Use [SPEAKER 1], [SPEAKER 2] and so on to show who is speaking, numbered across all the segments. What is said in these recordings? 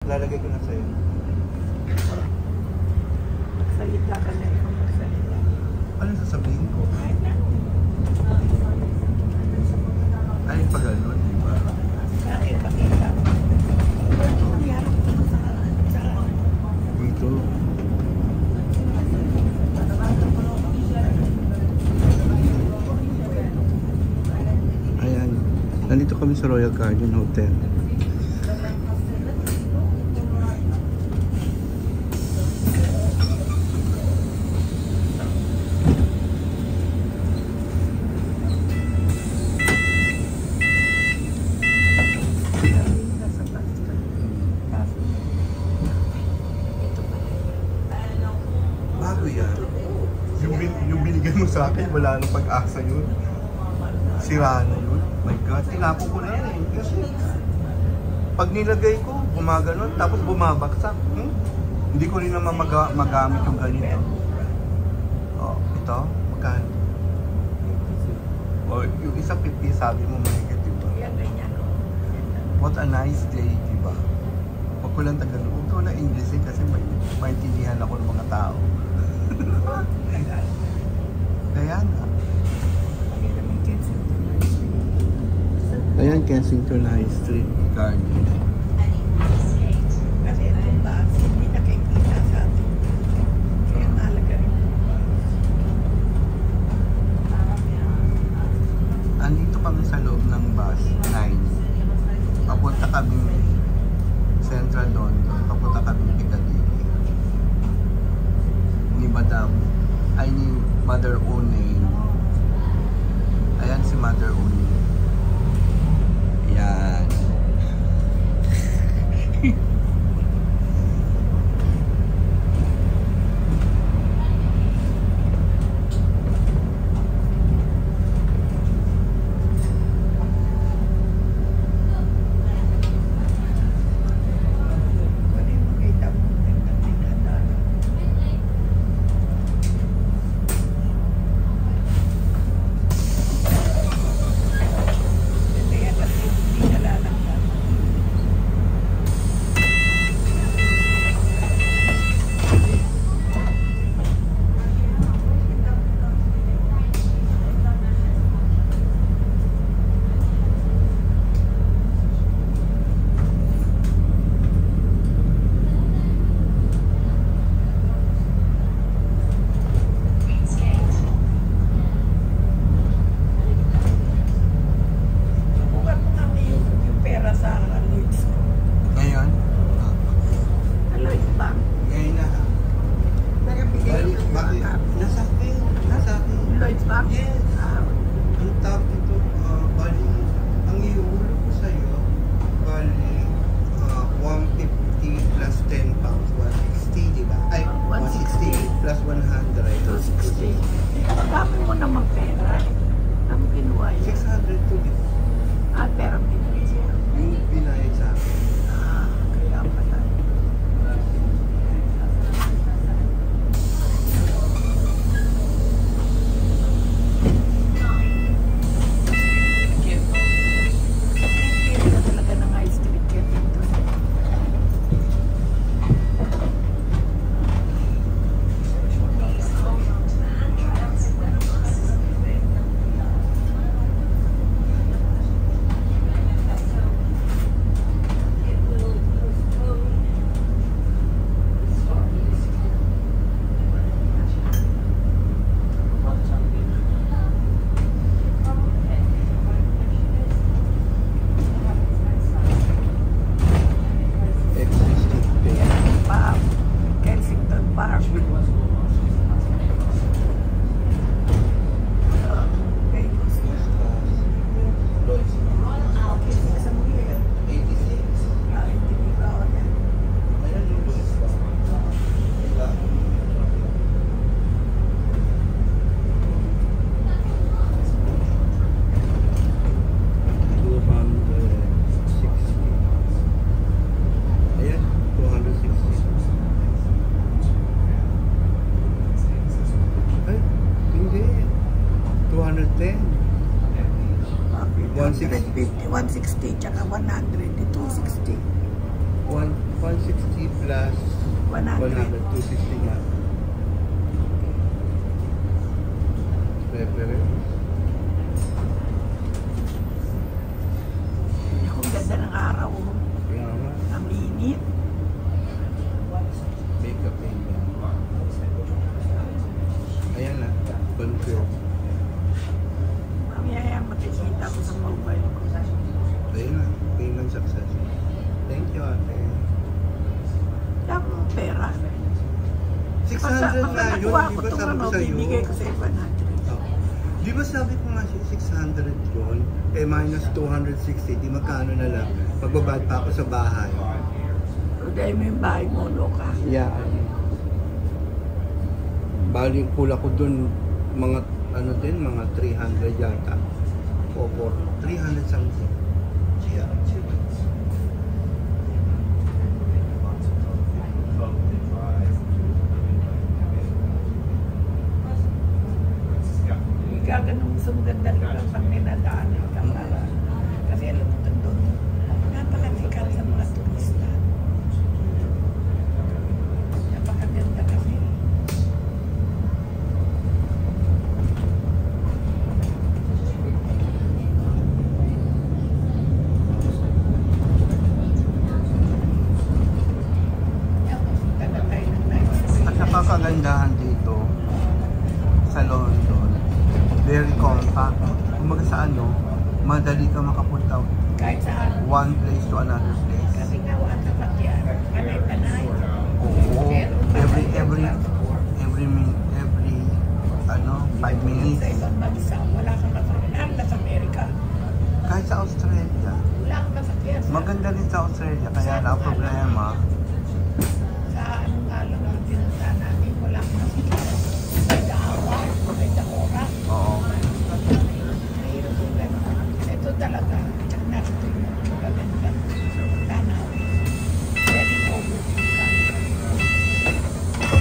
[SPEAKER 1] Lalagay ko na sa'yo.
[SPEAKER 2] Magsalita ka na ikaw, magsalita.
[SPEAKER 1] Ano sasabihin ko? Ay, pag ano, di ba?
[SPEAKER 2] Bakit pakita? Ano nangyari ko sa
[SPEAKER 1] Dito. Ayan. Nandito kami sa Royal Garden Hotel. Bago yan. Yung binigay mo sa akin, wala nang pag-asa yun. Sira na yun. My God, tinapon ko na yan eh. Kasi pag nilagay ko, gumaganon, tapos bumabaksak. Hindi ko rin naman magamit yung ganito. Oh, ito, magkano? Oh, yung isa 50, sabi mo mahigit, diba? What a nice day, diba? Huwag ko lang Tagalog. Huwag ko lang English eh, kasi maintindihan ako ng mga tao. Kaya nga. Ayan, Kensington High Street Garden.
[SPEAKER 2] Kasi itong bus, hindi nakikita sa atin. Kaya mahalaga rin.
[SPEAKER 1] Andito kami sa loob ng bus 9. Papunta kami Central London. Papunta kami Piccadilly. Ni Mother O'Neill. Ayan si Mother O'Neill. Ayan. Plus 100.
[SPEAKER 2] 260. Dami mo naman pera. Ang kinuha yun.
[SPEAKER 1] 600 to this.
[SPEAKER 2] Pera binigay siya.
[SPEAKER 1] Yung binayad sa akin.
[SPEAKER 2] Kaya pala.
[SPEAKER 1] Ten.
[SPEAKER 2] 150, 160, tsaka 100, 260.
[SPEAKER 1] 160 plus 100, 260 nga. Reference.
[SPEAKER 2] Ang ganda ng araw.
[SPEAKER 1] Kaya nga.
[SPEAKER 2] Ang init.
[SPEAKER 1] Makeup area. Ayan na. Confirm.
[SPEAKER 2] Mamaya makikita ko sa mobile ko.
[SPEAKER 1] Ayun na. Payment success. Thank you, ate.
[SPEAKER 2] Dami mong pera.
[SPEAKER 1] 600 na yun. Di ba sabi ko sa'yo?
[SPEAKER 2] Bibigay ko sa 100.
[SPEAKER 1] Oh. Di ba sabi ko nga 600 yun? Eh minus 260. Di magkano na lang? Magbabad pa ako sa bahay.
[SPEAKER 2] So dahil mo yung bahay mo, loka.
[SPEAKER 1] Yeah. Bali yung pula ko dun, mga ano din, mga 300 yata. O 300 something. Yeah.
[SPEAKER 2] Gaganong gusto mo ganda rin ang pag ninadaanan ka para. Kasi alam mo doon, napakasikat sa mga turista. Napakaganda kasi.
[SPEAKER 1] At napakagandahan dito sa London, very compact. Kumbaga sa ano, madali ka makapunta
[SPEAKER 2] Kahit saan.
[SPEAKER 1] one place to another place.
[SPEAKER 2] Kasi nga wala sa pakyan. Panay-panay.
[SPEAKER 1] Oo, every ano, 5 minutes.
[SPEAKER 2] Sa ibang bansa, wala kang masakyan. Sa Amerika,
[SPEAKER 1] Kahit sa Australia.
[SPEAKER 2] wala kang masakyan.
[SPEAKER 1] Maganda rin sa Australia, kaya lang ang problema,
[SPEAKER 2] Sa ano nga lang ang pinunta namin, wala kang masakyan. May daawa, may dakora.
[SPEAKER 1] oo.
[SPEAKER 2] Mahirap yung gano'n. Ito talaga, narito yung magaganda. Tanaw. Very noble yung country.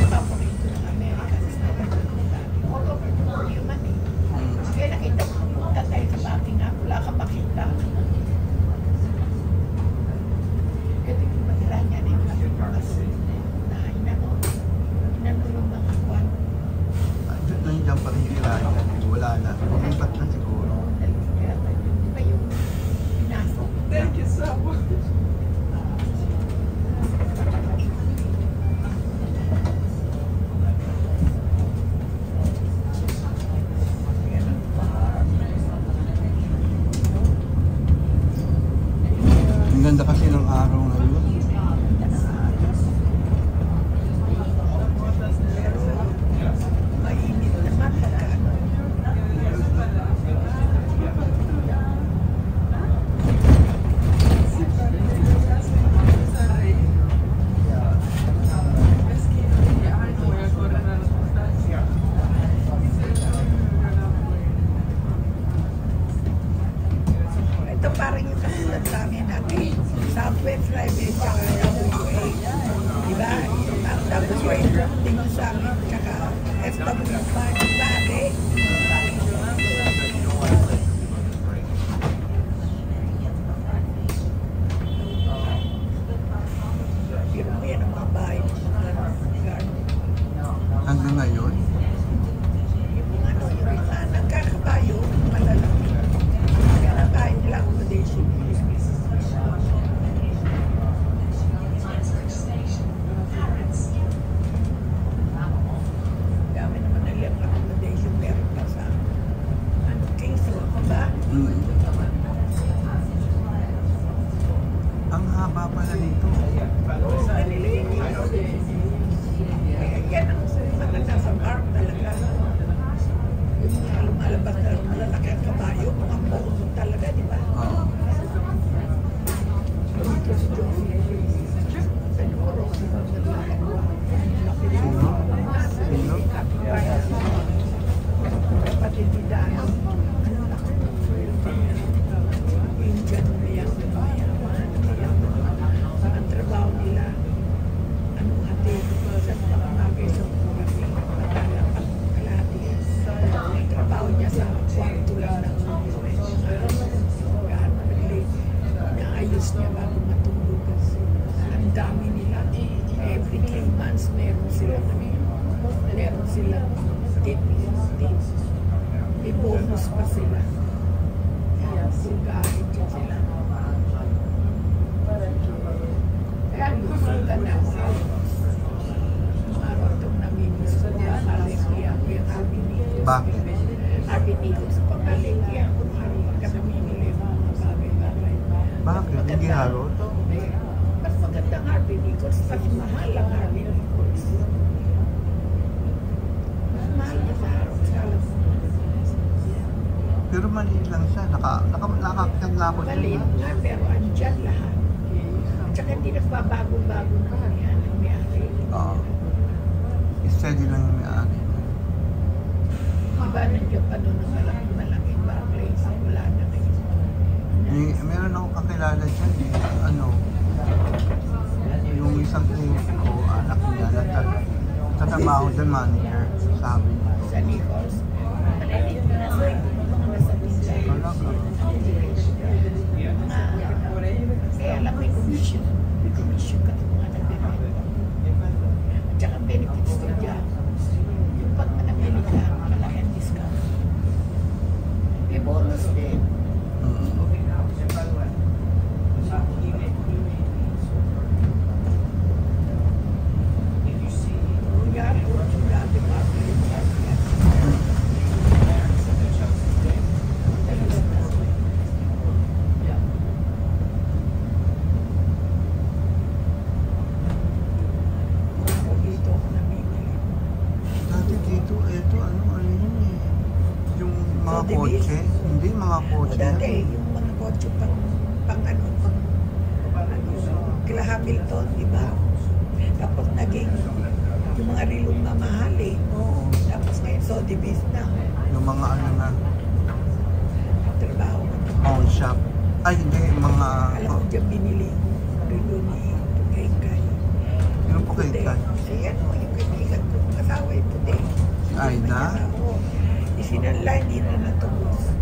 [SPEAKER 2] Paborito ng Amerika. All over the world yun man eh. Kaya nakita ko, pumunta tayo sa Buckingham, wala kang makita. Kasi yung magila niya rin kasi na inanulong ng kwan.
[SPEAKER 1] Nandiyan pa rin yung Irania. Wala na. Lumipat na siguro.
[SPEAKER 2] Di ba yung pinasok? Thank you so much.
[SPEAKER 1] Ang ganda kasi ng araw ngayon.
[SPEAKER 2] Mainit naman pagka ano. Ito parang yung katulad sa amin natin. Southwest Highway tsaka WA. Diba? Parang WA dito sa amin tsaka FW5. Diba ate? Pero mo yan ang mga bahay.
[SPEAKER 1] Hanggang ngayon,
[SPEAKER 2] Yung ano, yung mga nagkakabayo, malalaki. Kaya na tayo nila accommodation. Dami naman nilang accommodation meron pa sa ano, Kings Road ba?
[SPEAKER 1] ang haba pala nito.
[SPEAKER 2] Oo, kanila yun. months meron silang tip. May bonus pa sila. Kung kahit yun sila. Kaya gusto ka na araw itong namimiss ko niya, Malaysia, yung Arbinitos.
[SPEAKER 1] Bakit?
[SPEAKER 2] Arbinitos sa Malaysia, kung araw ka namimili mga bagay-bagay.
[SPEAKER 1] Bakit? Hindi harot?
[SPEAKER 2] Mas magandang Arbinitos, mas mahal ang Arbinitos. Mas mahal na sa araw, sa alam mo.
[SPEAKER 1] Pero maliit lang siya. Nakakakyan nga ako.
[SPEAKER 2] Maliit nga, pero andyan lahat. Tsaka hindi nagbabago-bago naman yan ang may-ari.
[SPEAKER 1] Oo. Steady lang yung may-ari.
[SPEAKER 2] Iba nandiyan pa doon ng malaking bagay. Wala na kayo.
[SPEAKER 1] Meron akong kakilala dyan eh. Yung isang clinic ko, anak niya, nagtatrabaho dyan, manager, sabi niya.
[SPEAKER 2] Sa Nichols, maliit na sa mga nasa Bicay.
[SPEAKER 1] Wala ka.
[SPEAKER 2] Kaya alam may commission. May commission ka itong mga nagbibigay. At saka benefits ko dyan. Yung pag manamili ka, malaki ang discount. May bonus din.
[SPEAKER 1] Dati dito, ano yun eh. Yung mga
[SPEAKER 2] Sa
[SPEAKER 1] kotse. Hindi, mga kotse.
[SPEAKER 2] Dati, yung mga kotse pang kila Hamilton, di ba? Tapos naging yung mga rilong mamahal eh.
[SPEAKER 1] Oo.
[SPEAKER 2] Tapos ngayon, Sotheby's na.
[SPEAKER 1] Yung mga ano na,
[SPEAKER 2] Trabaho.
[SPEAKER 1] pawn shop. Ay, hindi, mga...
[SPEAKER 2] Alam ko dyan binili yung rilo ni Tukay-Kay.
[SPEAKER 1] Yung po kay Kai.
[SPEAKER 2] Kasi ano, yung kaibigan ko, kasawa yung puti.
[SPEAKER 1] Ay na?
[SPEAKER 2] Oo. Isinanla, hindi na natubos.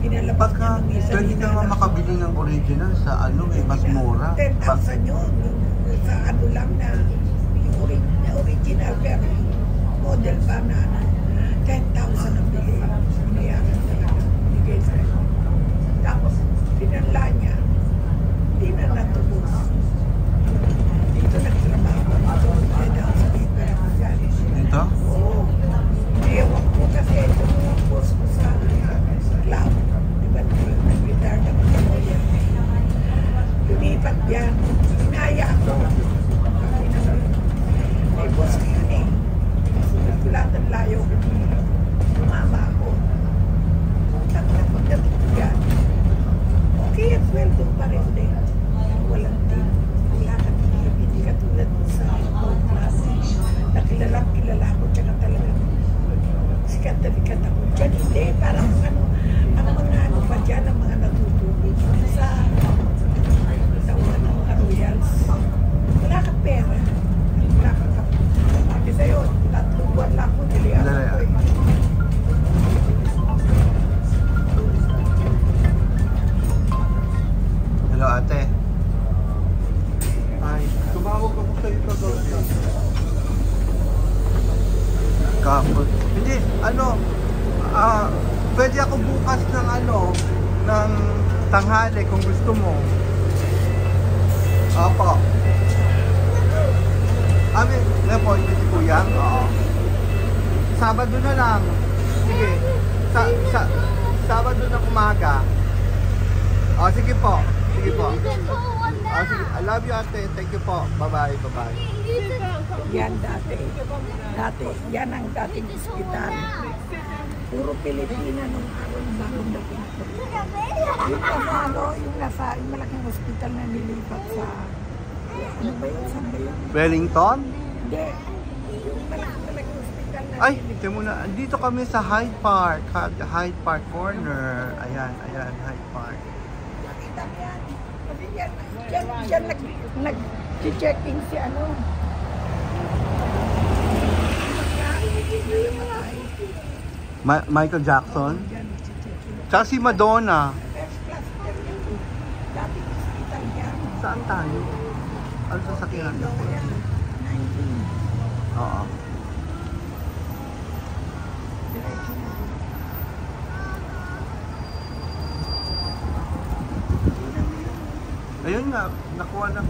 [SPEAKER 2] Pinalabas
[SPEAKER 1] Pagka,
[SPEAKER 2] niya ng isa.
[SPEAKER 1] pwede ka nga makabili ng original sa ano eh, mas mura.
[SPEAKER 2] 10,000 yun. Sa ano lang na, yung original, pero yung model pa na 10,000 ang bili. Binayaran talaga. Bigay sa iyo. Tapos, pinanla niya. Hindi na natubos. Dito nagtrabaho. Ito, 10,000 ito.
[SPEAKER 1] Ito?
[SPEAKER 2] Oo. Ewan ko kasi ito mga boss ko sa club. Diba nag-retire na mga lawyer. Lumipat yan. Inaya ako. Sabi naman, may boss ko yun eh. Nagkulatan layo. Tumama ako. Pagdating ko yan. Okay, at sweldo pa rin din. Walang team. Wala ka team. Hindi ka tulad sa gold class. Kilala ko tsaka talagang sikat na bigat ako dyan. Hindi, parang ang mga ano pa dyan, ang mga natutulog sa mga royals. Wala ka pera. Wala ka kapit. Sabi sa'yo, 3 buwan lang ako, niliyaran ko eh.
[SPEAKER 1] Hello ate. Ay, tumawag ako sa'yo kagabi. Kapot. Hindi, pwede ako bukas ng tanghali kung gusto mo. Opo. May appointment si Kuya? Oo. Sabado na lang. Sige. Sabado na umaga. Sige po. Sige po. Sige. I love you ate. Thank you po. Bye-bye. Bye-bye.
[SPEAKER 2] Yan dati. Yan ang dating ospital. Puro Pilipina nung araw bagong dating ko. Yung kasalo, yung malaking ospital na nilipat sa, ano ba yun? Saan ba yun?
[SPEAKER 1] Wellington?
[SPEAKER 2] Hindi. Yung malaking ospital na
[SPEAKER 1] Ay, ito muna. Dito kami sa Hyde Park. Hyde Park Corner. Ayan, Hyde Park.
[SPEAKER 2] nakita mo yan. Kasi yan nag-checking si ano.
[SPEAKER 1] Michael Jackson? Tsaka si Madonna.
[SPEAKER 2] First class dating hospital yan.
[SPEAKER 1] Saan tayo? Ano sasakyan?
[SPEAKER 2] 19.
[SPEAKER 1] Oo.
[SPEAKER 2] Diretso na.
[SPEAKER 1] Ayun nga, nakuha na.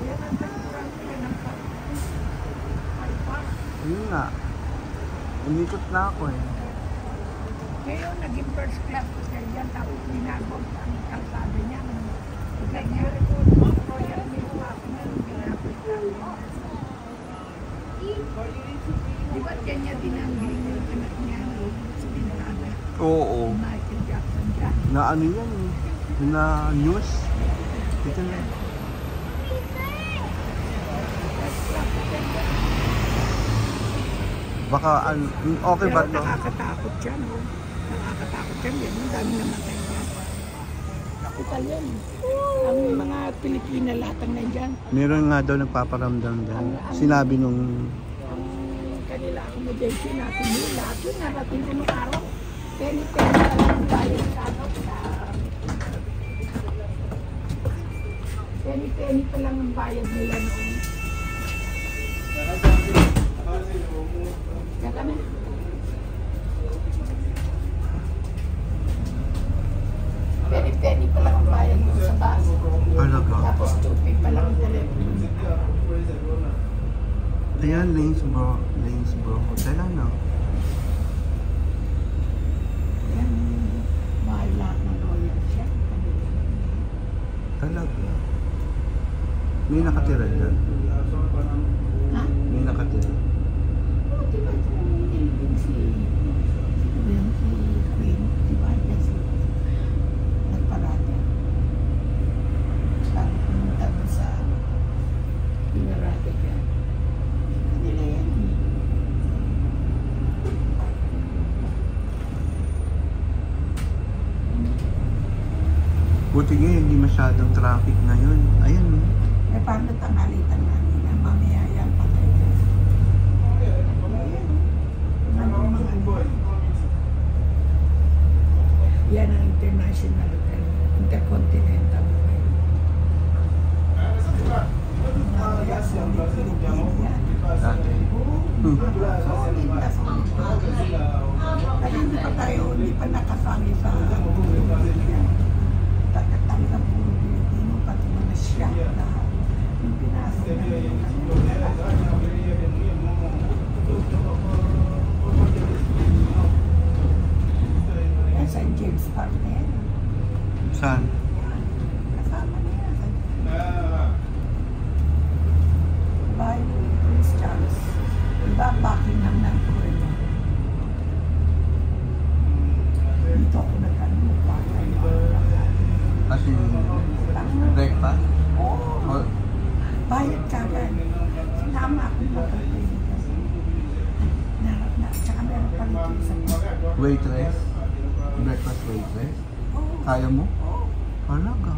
[SPEAKER 2] Yan ang tagpuran nila ng bypass.
[SPEAKER 1] Ayun nga. Umikot na ako eh.
[SPEAKER 2] Ngayon, naging first class ko siya dyan, tapos binagong ang kalsada niya. Kanya, Royal Milwaukee ako na, ginapit namin. Di ba kanya dinangling yung anak niya sa binarada?
[SPEAKER 1] Oo.
[SPEAKER 2] Michael Jackson dyan.
[SPEAKER 1] Na ano yan eh. Na news. Ito na.
[SPEAKER 2] First class ko siya dyan.
[SPEAKER 1] Baka, okay ba
[SPEAKER 2] Pero
[SPEAKER 1] to?
[SPEAKER 2] nakakatakot siya, no? Nakakatakot siya, yan. Ang dami namatay dyan. Kapital yan. Ang mga Pilipina lahat ang nandyan.
[SPEAKER 1] Meron nga daw nagpaparamdam dyan. Sinabi nung...
[SPEAKER 2] Ang kanila accommodation natin yun. Lahat yun narating ko nung araw. Penny-penny pa lang ang bayad sa ano. Penny-penny pa lang ang bayad nila noon. Kaya kami. Penny-penny pa lang ang bayad mo sa bus.
[SPEAKER 1] Talaga.
[SPEAKER 2] Tapos tubig pa lang ang telepono.
[SPEAKER 1] Ayan, Lanesboro Hotel ano?
[SPEAKER 2] Yan, mahal lahat ng royal siya.
[SPEAKER 1] Talaga. May nakatira dyan.
[SPEAKER 2] Ha?
[SPEAKER 1] May nakatira.
[SPEAKER 2] Oh, di ba ito nilibing si Queen? Di ba? Kasi nagparada. Bago pumunta doon sa pinarada niya. Kanila yan.
[SPEAKER 1] Buti nga hindi masyadong traffic ngayon. Ayan eh.
[SPEAKER 2] Eh, paano tangalitan namin na mamaya yan patay ka? Yan ang international hotel, intercontinental hotel. Mamaya solid Filipino yan.
[SPEAKER 1] Dati.
[SPEAKER 2] Solid na solid. Kaya hindi pa nakasali sa yan. Tagatang ng puro Pilipino, pati mga siyak lahat. Yung pinasok na yan, St. James Park na yan.
[SPEAKER 1] Saan?
[SPEAKER 2] Kasama na yan. Bahay ni Prince Charles. Diba, Buckingham ng Florida. Dito ako nagkanupa.
[SPEAKER 1] Kasi breakfast?
[SPEAKER 2] Oo.
[SPEAKER 1] Or
[SPEAKER 2] Bayad ka agad. Sinama ako magpapay. Tsaka meron pa rito isang
[SPEAKER 1] waitress? Breakfast waitress?
[SPEAKER 2] Oo.
[SPEAKER 1] Kaya mo?
[SPEAKER 2] Oo.
[SPEAKER 1] Talaga.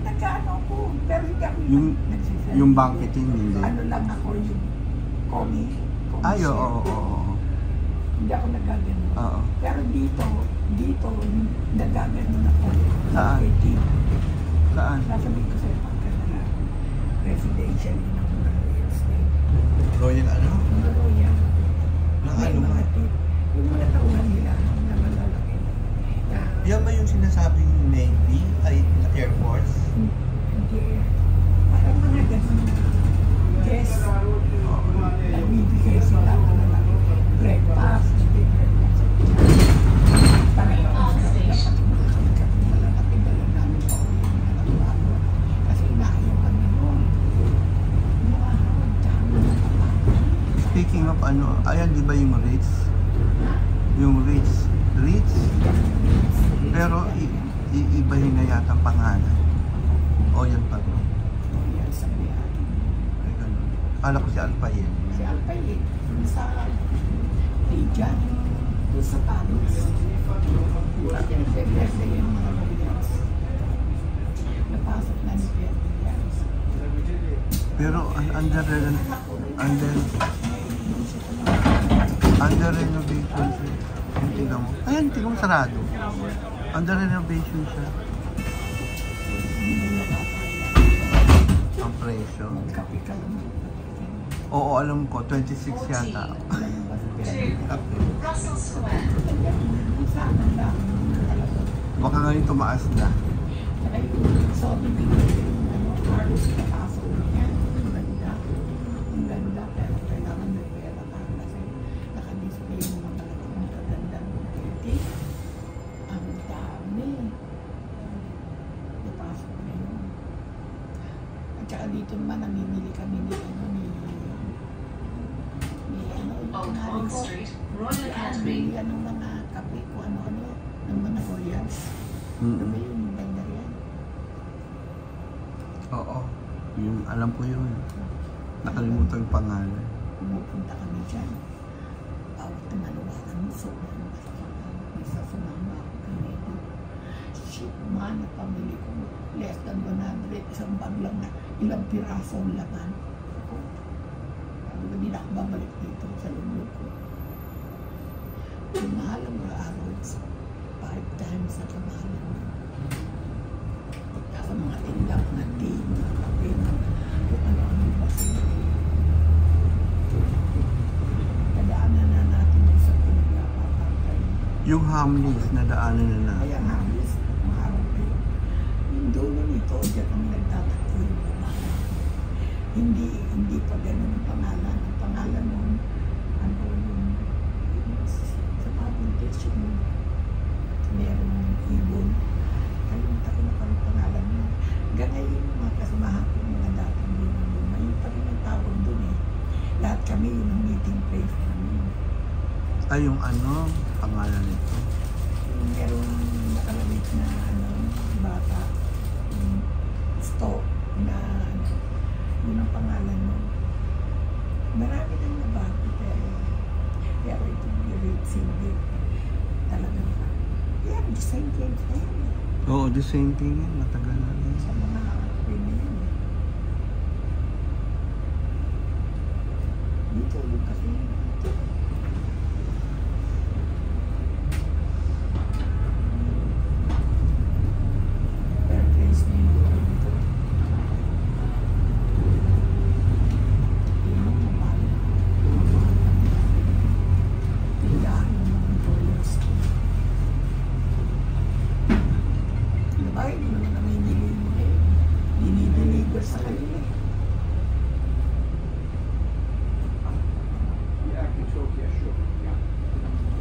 [SPEAKER 2] Nagkaano ako. Pero hindi ako nagsisend.
[SPEAKER 1] Yung banqueting hindi.
[SPEAKER 2] Ano lang ako yung comi.
[SPEAKER 1] Ay, oo.
[SPEAKER 2] Hindi ako nagagano.
[SPEAKER 1] Oo.
[SPEAKER 2] Pero dito, nagagano ako.
[SPEAKER 1] Saan?
[SPEAKER 2] Marketing.
[SPEAKER 1] Saan?
[SPEAKER 2] Sasabihin ko sa'yo pagka na residential yun ako ng real estate.
[SPEAKER 1] Royal ano?
[SPEAKER 2] Yung royal.
[SPEAKER 1] Na
[SPEAKER 2] May
[SPEAKER 1] ano?
[SPEAKER 2] mga tip. Yung mga tauhan nila na malalaki. Na,
[SPEAKER 1] Yan ba yung sinasabing Navy? Ay, Air Force?
[SPEAKER 2] hindi. Parang mga ganun na guest. Nagbibigay sila ng mga breakfast. Breakfast. Parang ako sa dapat makakalikat ng malalaki dala namin pa ulit ng mga bago. Kasi inaayang kami noon. Mukha naman, tsaka mga kapatid.
[SPEAKER 1] Speaking of ano, ayan di ba yung Ritz? Yung Ritz? Pero iibahin na yata ang pangalan. O yan pa rin.
[SPEAKER 2] Yan sa biyari.
[SPEAKER 1] Ay, ganun. Akala ko si Alpha yun.
[SPEAKER 2] Si Alpayet, sa Lijan, doon sa Palos. Pinag-february na yung mga royals. Napasok na ni Pierre.
[SPEAKER 1] Pero under renovation siya. Yung tingnan mo. Ayan, tingnan mo sarado. Under renovation siya. presyo.
[SPEAKER 2] Magkape ka lang.
[SPEAKER 1] Oo, alam ko, 26 yata.
[SPEAKER 3] Russell Square.
[SPEAKER 2] Sana lang talaga.
[SPEAKER 1] Baka ngayon tumaas na.
[SPEAKER 2] Saka yung sabi nila yung Carlos Picasso niya, ang ganda. Ang ganda, pero kailangan may pera ka kasi naka-display mo mga talagang magagandang painting. Ang dami. Napasok na yun. At saka dito naman namimili kami ni
[SPEAKER 3] Old Hong Street, Royal Academy.
[SPEAKER 2] Yan ng mga kape ko ano-ano, ng mga royals. Diba yun, yung ganda yan.
[SPEAKER 1] Oo. Yung, alam ko yun. Nakalimutan yung pangalan.
[SPEAKER 2] Pumupunta kami dyan. Bawat tumalawanan mo, sobrang masakit. Isa sumama ako kanina. Shit, man, na pamili ko. Less than 100, isang bag lang na ilang piraso ang laman. Hindi na ako babalik dito sa lumulo ko. Yung mahal ang Arrows, 5 times sa kamahalan mo. Sa mga tindak na tea, mga kape, kung ano-ano kasi. Nadaanan na natin yung sa pinagkakakakay.
[SPEAKER 1] Yung Hamleys, nadaanan na na.
[SPEAKER 2] Kaya nga, mga araw kayo. Yung dulo nito, diyan kami nagtatakbo yung pangalan. Hindi pa ganun ang pangalan. Ang pangalan nun, ano yung sa papuntis yung merong ibon. Kalimutan ko na kami pangalan niya. Ganay yung mga kasamahan ko, mga dating yun. Mayroon pa rin ang tawag dun eh. Lahat kami yun ang meeting place namin.
[SPEAKER 1] Ay, yung ano, pangalan nito.
[SPEAKER 2] Yung merong nakalabit na bata, yung stock na yun ang pangalan mo. Marami nang nabago pero ito yung rate hindi talagang yeah, the same thing na yan.
[SPEAKER 1] Oo, the same thing yan. Matagal na rin.
[SPEAKER 2] Sa mga women yan. Dito yung kasi dito. Fair place na yung lugar dito. Sa kanila.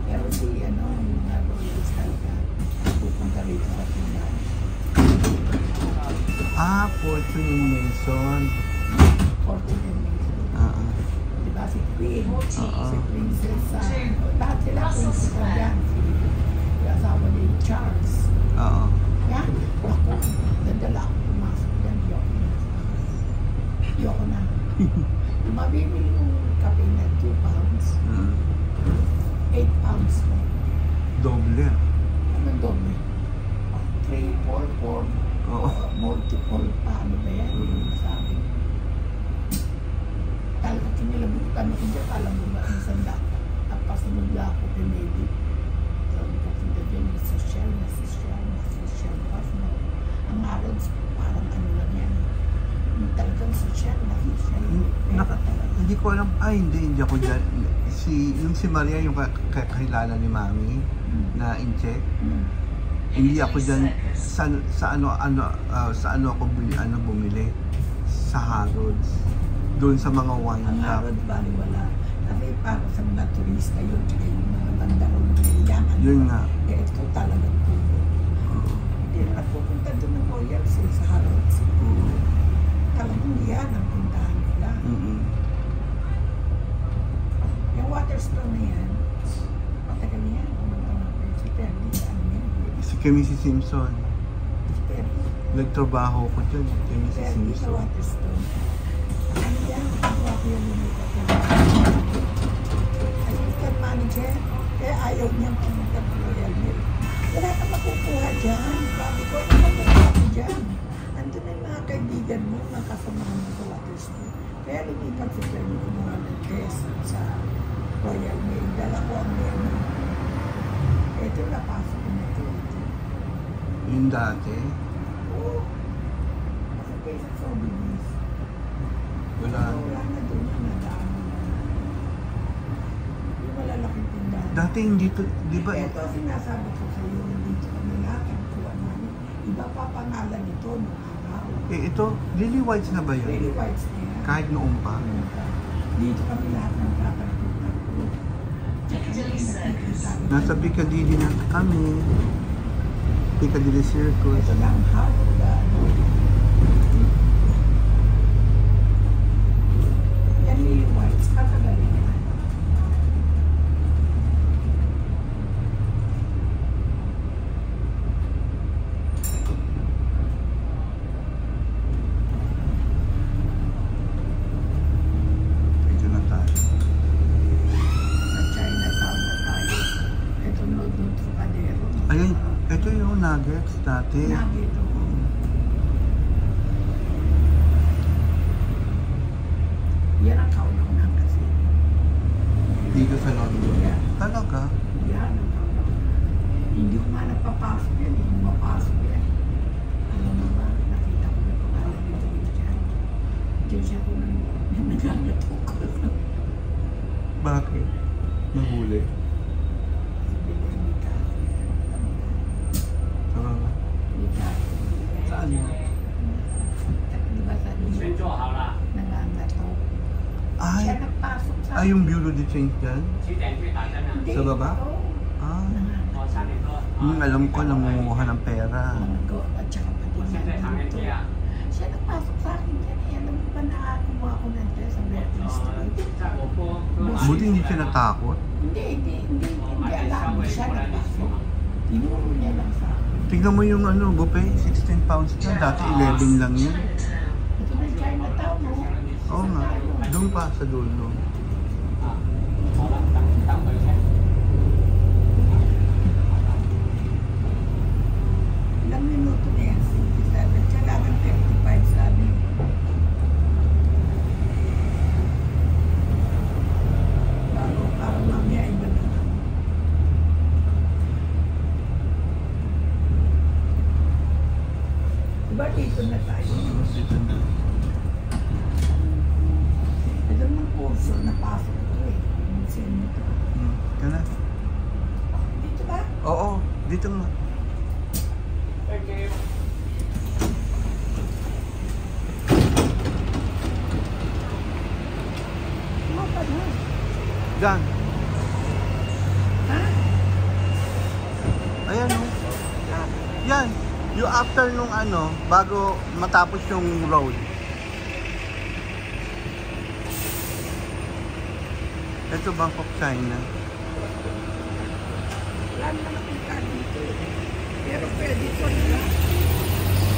[SPEAKER 2] Pero di yung mga royals talaga pupunta rito sa Pinas.
[SPEAKER 1] Ah, Fortune and Mason.
[SPEAKER 2] Fortune and Mason. Diba si Queen? Si Princess. Lahat sila princess na dyan. Si asawa ni Charles.
[SPEAKER 1] Oo.
[SPEAKER 2] Yan. Ako, nadala ako pumasok dyan. Yoko na. Mabibili yung kape na 2 pounds. 8 pounds na.
[SPEAKER 1] Doble.
[SPEAKER 2] Anong doble? 3, 4, 4.
[SPEAKER 1] Oo.
[SPEAKER 2] Multiple pa. Ano ba yan? Sabi. Talaga kinilabutan ako dyan. Alam mo ba ang sanda? At pasunod lang ako pinili. Sabi ko kung dyan yung social. Pas na. Ang Arabs, parang ano lang yan. Yung talagang social na social.
[SPEAKER 1] Hindi ko alam. Ay, hindi ako dyan. Yung si Maria, yung kakilala ni Mami na in-check. Hindi ako dyan. Sa ano ako bumili? Sa Harrods. Doon sa mga wine
[SPEAKER 2] Ang
[SPEAKER 1] shop.
[SPEAKER 2] Harrods, baliwala. Kasi para sa mga turista yun, tsaka yung mga bandarong niliyangan.
[SPEAKER 1] Yun nga.
[SPEAKER 2] Eh, ito talagang puno. Hindi na pupunta doon ng royals sa Harrods. Talagang yan ang puntahan nila. Yung Waterstone na yan, matagal yan. Si Perry, ano yan?
[SPEAKER 1] Si Mrs. Simpson.
[SPEAKER 2] Si Perry.
[SPEAKER 1] Nagtrabaho ko dyan. Kay Mrs.
[SPEAKER 2] Perry sa
[SPEAKER 1] Simpson.
[SPEAKER 2] Waterstone. Ano yan? Ang wapo yan yung assistant manager. Kaya ayaw niyang pumunta ng Royal Mail. Wala kang makukuha dyan. Sabi ko, ano makukuha ko dyan? Andun na yung mga kaibigan mo, mga kasamahan mo sa Waterstone. Kaya lumipat si Perry kumuha ng test sa Royal Mail. Dala ko ang menu. Ito, napasok ko na ito.
[SPEAKER 1] Yung dati.
[SPEAKER 2] Oo. Kasi kaysa sobrang
[SPEAKER 1] Ate, hindi to, di ba?
[SPEAKER 2] Ito sinasabi ko sa iyo, dito kami lahat ang kuha namin. Iba pa pangalan nito nung araw.
[SPEAKER 1] Ito, Lily Whites na ba yun?
[SPEAKER 2] Lily Whites na yan.
[SPEAKER 1] Kahit noon pa.
[SPEAKER 2] Dito kami lahat ng tatagpag-tagpag.
[SPEAKER 1] Nasa Piccadilly na kami. Piccadilly Circus.
[SPEAKER 2] Ito lang hawak na ano. Yan Lily Whites, kakagaling yan.
[SPEAKER 1] Ito na tayo.
[SPEAKER 2] Sa Chinatown na tayo. Ito doon Trocadero.
[SPEAKER 1] Ayun, ito yung nuggets dati.
[SPEAKER 2] Nagito. Yan ang kaunang kasi.
[SPEAKER 1] Dito sa London.
[SPEAKER 2] Yeah.
[SPEAKER 1] Talaga?
[SPEAKER 2] Yan ang kaunang. Hindi ko nga napapasok yan. Hindi mapasok yan. Ano mo ba? Nakita ko na pangalan nito dyan. Diyan siya ko nang nagagatok ko.
[SPEAKER 1] Bakit? Nahuli? Talaga? Saan mo?
[SPEAKER 2] Di ba sabi mo? Nangangatok.
[SPEAKER 1] Ay,
[SPEAKER 2] Siya nagpasok sa...
[SPEAKER 1] ay yung Bureau de Change dyan?
[SPEAKER 2] Hindi.
[SPEAKER 1] Sa baba?
[SPEAKER 2] Oo.
[SPEAKER 1] Ah,
[SPEAKER 2] Nangangatok.
[SPEAKER 1] alam ko, nangunguha ng pera.
[SPEAKER 2] At saka pati nandito. Siya nagpasok sa akin dyan. Alam mo ba nakakuha ko ng dress sa Berkeley Street?
[SPEAKER 1] Buti hindi siya natakot.
[SPEAKER 2] Hindi alam mo siya nagpasok. Tinuro niya lang sa akin.
[SPEAKER 1] Tignan mo yung ano, buffet, 16 pounds na. Dati 11 lang yun.
[SPEAKER 2] Ito na Chinatown, no?
[SPEAKER 1] Oo nga, doon pa sa dulo.
[SPEAKER 2] Ilang minuto na yan? 67. Kailangan 55 sabi. Bago para mamaya iba na lang. Diba dito na tayo?
[SPEAKER 1] Dito na.
[SPEAKER 2] Ito ng kurso na pasok ito eh. Yung sino ito.
[SPEAKER 1] Ka na?
[SPEAKER 2] Dito ba?
[SPEAKER 1] Oo, dito nga.
[SPEAKER 2] Mapa na.
[SPEAKER 1] Diyan.
[SPEAKER 2] Ha?
[SPEAKER 1] Ayan o. Yan. Yung after nung ano, bago matapos yung road. Ito Bank of China.
[SPEAKER 2] Wala naman nakita dito eh. Pero pwede ito nila.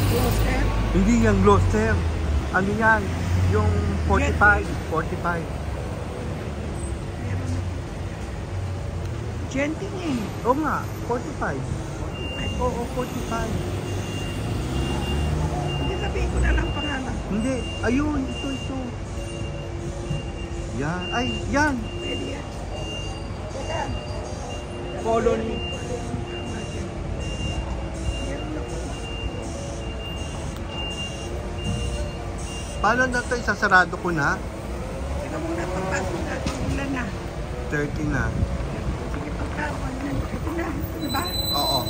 [SPEAKER 2] Closer.
[SPEAKER 1] Hindi yan Gloucester. Ano yan? Yung 45. 45.
[SPEAKER 2] Meron na. Genting eh.
[SPEAKER 1] Oo nga, 45. Oo, 45.
[SPEAKER 2] Hindi sabihin ko na lang pangalan.
[SPEAKER 1] Hindi, ayun, ito. Yan, ay, yan.
[SPEAKER 2] Pwede yan. Teka.
[SPEAKER 1] Colony.
[SPEAKER 2] Meron na po.
[SPEAKER 1] Paano na ito? Isasarado ko na?
[SPEAKER 2] Teka muna, pagpasok natin. Ilan na?
[SPEAKER 1] 30 na.
[SPEAKER 2] Sige, pagpasok na. Ito na. Ito na ba?
[SPEAKER 1] Oo.